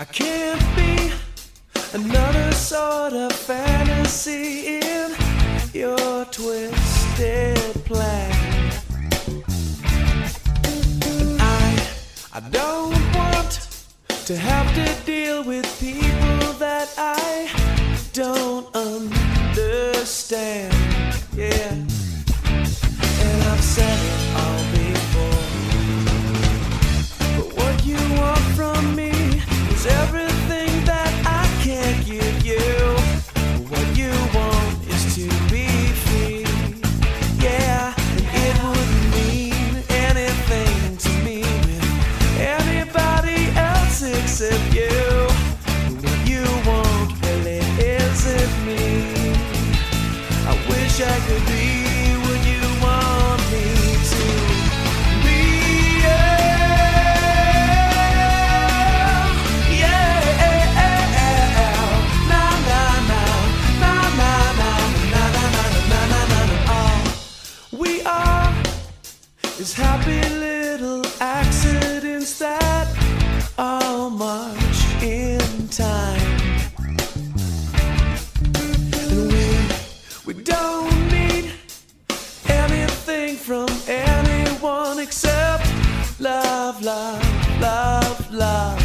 I can't be another sort of fantasy in your twisted plan. And I don't want to have to deal with people that I don't understand. Yeah, and I've said it all before, but what you want from me is everything that I can't give you. What you want is to be free. Yeah, and it wouldn't mean anything to me with anybody else except you. What you want really isn't me. I wish I could be what you want me to be. Yeah, na na na na na na na na na na na. All we are is happy little accidents that all march in time. We don't need anything from anyone except love, love, love, love.